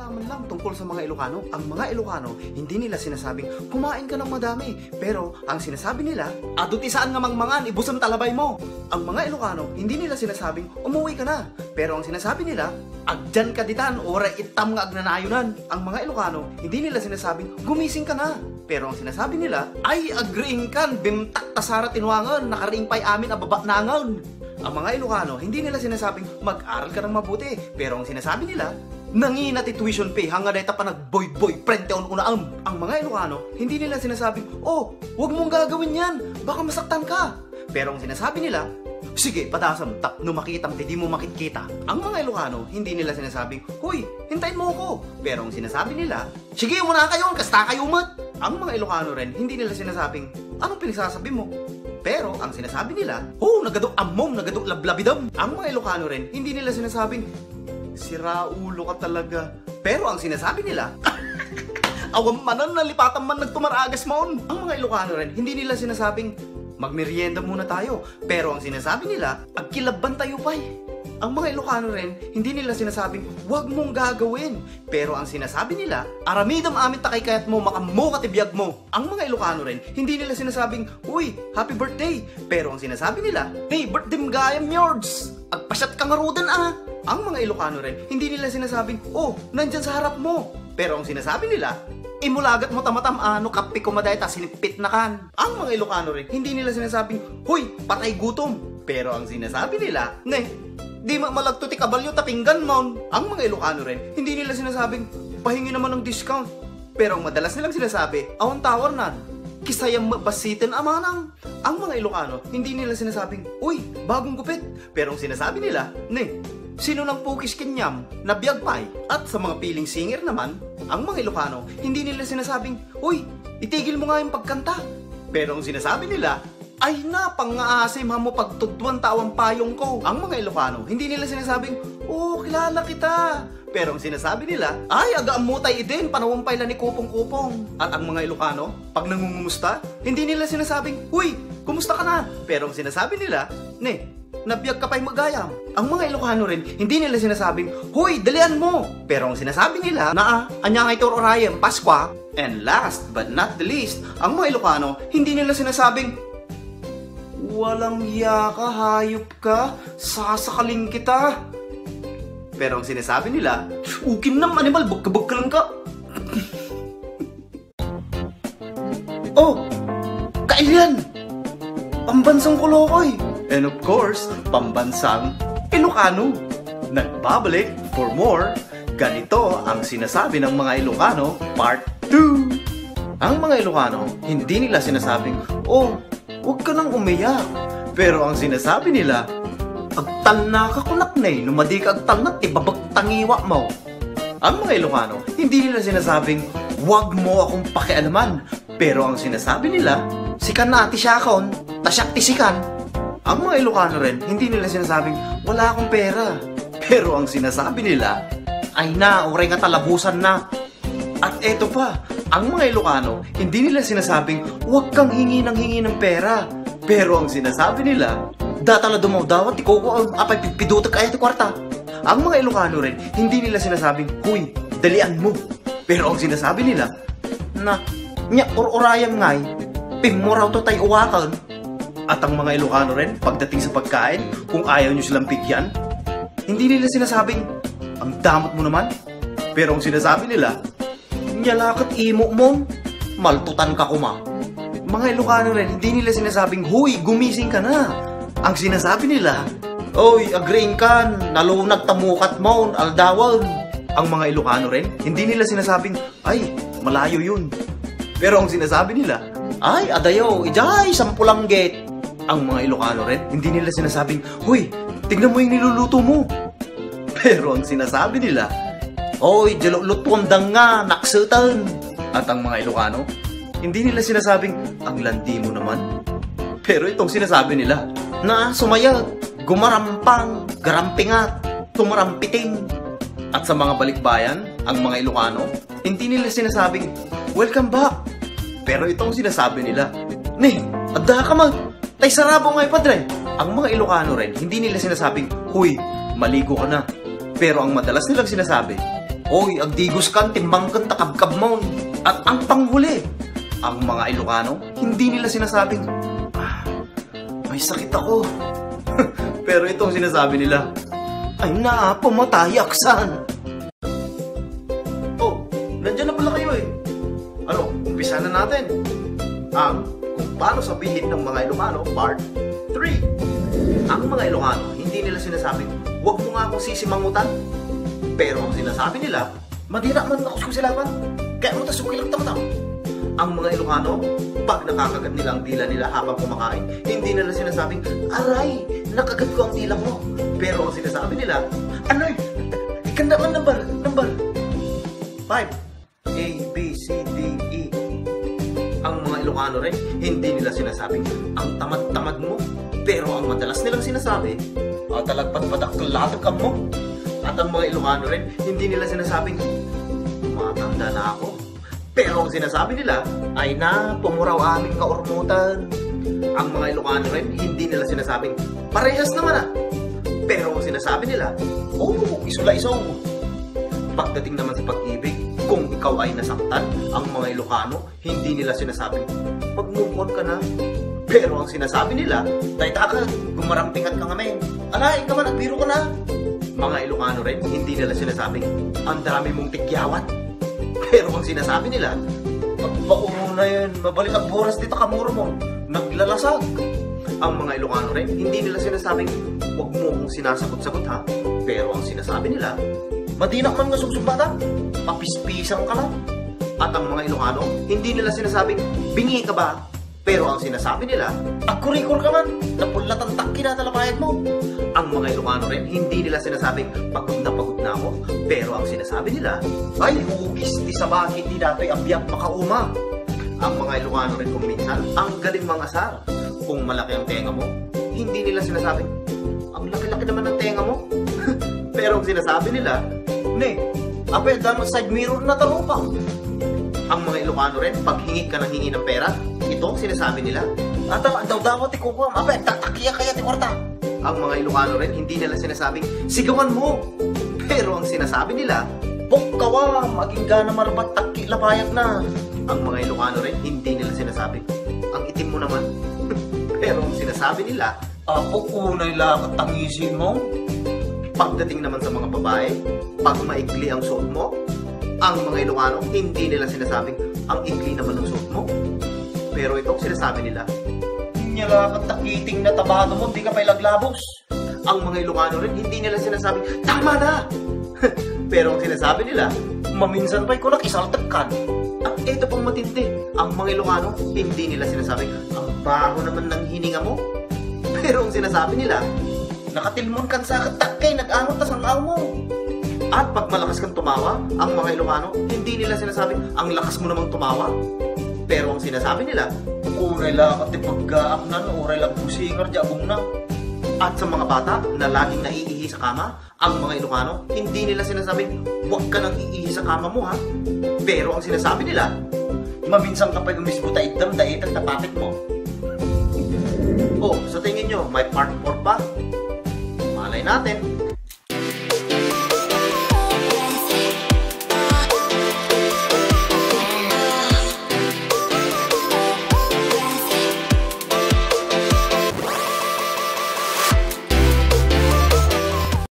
nalaman lang tungkol sa mga Ilocano. Ang mga Ilocano, hindi nila sinasabing kumain ka ng madami. Pero ang sinasabi nila, adut isaan nga mangmangan, ibusam talabay mo. Ang mga Ilocano, hindi nila sinasabing umuwi ka na. Pero ang sinasabi nila, agdyan ka ditan, ora itam nga agnanayunan. Ang mga Ilocano, hindi nila sinasabing gumising ka na. Pero ang sinasabi nila, ay agriing kan, bimtak tasara tinwangan, nakariingpay amin ababa nangan. Ang mga Ilocano, hindi nila sinasabing mag-aral ka ng mabuti. Pero ang sinasabi nila, nangina ti tuition pay, hanga dahita pa nag-boy-boy, prente on unaam. Ang mga Ilocano, hindi nila sinasabing, oh, wag mong gagawin yan, baka masaktan ka. Pero ang sinasabi nila, sige, padasam, tap, no makitam, di mo makitkita. Ang mga Ilocano, hindi nila sinasabing, huy, hintayin mo ako. Pero ang sinasabi nila, sige, muna kayo, kasta kayo mat. Ang mga Ilocano rin, hindi nila sinasabing, anong pinagsasabi mo? Pero ang sinasabi nila, oh, nagadok amom, nagadok lablabidam. Ang mga Ilocano rin, hindi nila sinasabing, siraulo ka talaga. Pero ang sinasabi nila, awam manan, nalipatan man nagtumaragas maon. Ang mga Ilocano rin, hindi nila sinasabing, magmerienda muna tayo. Pero ang sinasabi nila, agkilabban tayo pa'y. Ang mga Ilocano rin, hindi nila sinasabing, wag mong gagawin. Pero ang sinasabi nila, aramidam amit takay kayat mo, makamo katibiyag mo. Ang mga Ilocano rin, hindi nila sinasabing, uy, happy birthday. Pero ang sinasabi nila, hey, birthday gayam yords. Agpasyat kang arudan ah. Ang mga Ilocano rin, hindi nila sinasabing, oh, nandyan sa harap mo. Pero ang sinasabi nila, imulagat mo tamatam ano kapi kumaday ta sinipit na kan. Ang mga Ilocano rin, hindi nila sinasabing, huy, patay gutom. Pero ang sinasabi nila, di malagto ti kabalyo tapinggan mon. Ang mga Ilocano rin, hindi nila sinasabing, pahingi naman ng discount. Pero ang madalas nilang sinasabi, awan tawar na, kisayang basitin amanang. Ang mga Ilocano, hindi nila sinasabing, uy, bagong gupit. Pero ang sinasabi nila, sino lang pukis kinyam na biyagpay? At sa mga piling singer naman, ang mga Ilocano, hindi nila sinasabing, uy, itigil mo nga yung pagkanta. Pero ang sinasabi nila, ay na, pang-aasim mo pagtudwan tawang payong ko. Ang mga Ilocano, hindi nila sinasabing, oh, kilala kita. Pero ang sinasabi nila, ay, agaam mo tayo din, panawampay lang ni kupong-kupong. At ang mga Ilocano, pag nangungumusta, hindi nila sinasabing, huy, kumusta ka na? Pero ang sinasabi nila, nabiyag ka pa'y magayam. Ang mga Ilocano rin, hindi nila sinasabing, huy, dalian mo. Pero ang sinasabi nila, anya ngay tororayem, Paskwa. And last but not the least, ang mga Ilocano, hindi nila sinasabing, walang hiya ka, hayop ka, sasakaling kita. Pero ang sinasabi nila, ukin nam animal, bugka-bugka lang ka. Oh, kailan? Pambansang Kolokoy. And of course, pambansang Ilocano. Nagbabalik for more. Ganito ang sinasabi ng mga Ilocano, part 2. Ang mga Ilocano, hindi nila sinasabing, oh, huwag ka nang umiyak. Pero ang sinasabi nila, agtal na ka kunaknay, numadi ka agtal na, ibabagtangiwa mo. Ang mga Ilocano, hindi nila sinasabing, huwag mo akong pakialaman. Pero ang sinasabi nila, sikan na ati siyakon, tasyak tisikan. Ang mga Ilocano rin, hindi nila sinasabing, wala akong pera. Pero ang sinasabi nila, ay na, uray nga talabusan na. At eto pa, ang mga Ilocano, hindi nila sinasabing, huwag kang hingi ng pera. Pero ang sinasabi nila, datala dumaw dawat, ikaw ko, apay pipidutak kaya ti kwarta. Ang mga Ilocano rin, hindi nila sinasabing, huy, dalian mo. Pero ang sinasabi nila, nya urayam ngay, pimuraw to tayo uwakan. At ang mga Ilocano rin, pagdating sa pagkain, kung ayaw nyo silang bigyan, hindi nila sinasabing, ang damot mo naman. Pero ang sinasabi nila, nyalakat imo mo, maltutan ka kuma. Mga Ilocano rin, hindi nila sinasabing, huy, gumising ka na. Ang sinasabi nila, oy, agreeing kan, nalunag tamukat mo, aldawan. Ang mga Ilocano rin, hindi nila sinasabing, ay, malayo yun. Pero ang sinasabi nila, ay, adayo, ijay, sampulang gate. Ang mga Ilocano rin, hindi nila sinasabing, huy, tignan mo yung niluluto mo. Pero ang sinasabi nila, oy, lutuandang nga, naksutan. At ang mga Ilocano, hindi nila sinasabing, ang landi mo naman. Pero itong sinasabi nila, na sumayag, gumarampang, garampingat, tumarampiting. At sa mga balikbayan, ang mga Ilocano, hindi nila sinasabing, welcome back. Pero itong sinasabi nila, adda ka mag, tay sarabo ngay padre. Ang mga Ilocano rin, hindi nila sinasabing, huy, maligo ka na. Pero ang madalas nilang sinasabi, Oy, agdigos kan, timbang kan, takabkab mo. At ang panghuli, ang mga Ilocano, hindi nila sinasabing, may sakit ako. Pero itong sinasabi nila, ay na, pumatay aksan. Oh, nandiyan na pala kayo eh. Ano, umpisa na natin ang kung paano sabihin ng mga Ilocano, part 3. Ang mga Ilocano, hindi nila sinasabing, huwag mo nga akong sisimangutan. Pero ang sinasabi nila, madira man ako susilapan. Kaya mo tasukilang tama-tama. Ang mga Ilocano, pag nakakagat nila ang dila nila habang kumakain, hindi nila sinasabing, aray, nakagat ko ang dila mo. Pero ang sinasabi nila, anoy, ikanda man number 5. A, B, C, D, E. Ang mga Ilocano rin, hindi nila sinasabing, ang tamad-tamad mo. Pero ang madalas nilang sinasabi, talagpat-padak-latag ka mo. At ang mga Ilocano rin, hindi nila sinasabing, matanda na ako. Pero ang sinasabi nila, ay na, pumuraw aming kaurmutan. Ang mga Ilocano rin, hindi nila sinasabing, parehas naman ah. Pero ang sinasabi nila, oh, isula-isaw. Pagdating naman sa pag-ibig, kung ikaw ay nasaktan, ang mga Ilocano, hindi nila sinasabing, mag-move on ka na. Pero ang sinasabi nila, tayta ka, gumarampingan ka ngamin. Alay, ka man, nagbiro ka na. Mga Ilocano rin, hindi nila sinasabing, ang dami mong tigyawat. Pero ang sinasabi nila, pagpaumo na yun, mabalik ang boras dito kamuro mo, naglalasag. Ang mga Ilocano rin, hindi nila sinasabing, huwag mo kong sinasagot-sagot ha. Pero ang sinasabi nila, madinak man nga susumbata, papispisang ka lang. At ang mga Ilocano, hindi nila sinasabing, bingi ka ba? Pero ang sinasabi nila, agkurikor ka man, napulatan takki na talabayad mo. Ang mga Ilocano rin, hindi nila sinasabing, pagod na ako. Pero ang sinasabi nila, ay hugis di sa bakit di dato'y abiyang makauma. Ang mga Ilocano rin kung minsan, ang galing mangasar. Kung malaki ang tenga mo, hindi nila sinasabing, ang laki-laki naman ng tenga mo. Pero ang sinasabi nila, ne, apel dano side mirror na talupang. Ang mga Ilocano rin, pag hingi ka ng hingi ng pera, ito ang sinasabi nila, daw-daw ti kukuha, apel, tatakiya kaya ti kwarta. Ang mga Ilocano rin, hindi nila sinasabing, sigawan mo. Pero ang sinasabi nila, bukkawa, maging gana marabat takki lapayat na. Ang mga Ilocano rin, hindi nila sinasabing, ang itim mo naman. Pero ang sinasabi nila, unay lang at tangisin mo. Pagdating naman sa mga babae, pag maikli ang suot mo, ang mga Ilocano, hindi nila sinasabing, ang ikli naman ang suot mo. Pero itong sinasabi nila, nyala at takiting na tabado mo, di ka pa'y laglabos. Ang mga Ilocano rin, hindi nila sinasabing, tama na! Pero ang sinasabi nila, maminsan pa'y kunak isaltagkan. At ito pang matindi, ang mga Ilocano, hindi nila sinasabing, ang baho naman ng hininga mo. Pero ang sinasabi nila, nakatilmon kan sa katakay, nag-angot tas ang aw mo. At pag malakas kang tumawa, ang mga Ilocano, hindi nila sinasabing, ang lakas mo namang tumawa. Pero ang sinasabi nila, uray lang at ipagkaaknan, uray lang pusingar, diabong na. At sa mga bata na laging naiihi sa kama, ang mga Ilocano, hindi nila sinasabing, huwag ka nang iihi sa kama mo ha. Pero ang sinasabi nila, maminsan ka pa'y umisbuta itdam dahil at napapit mo. Oh, sa tingin nyo, may part 4 pa? Malay natin.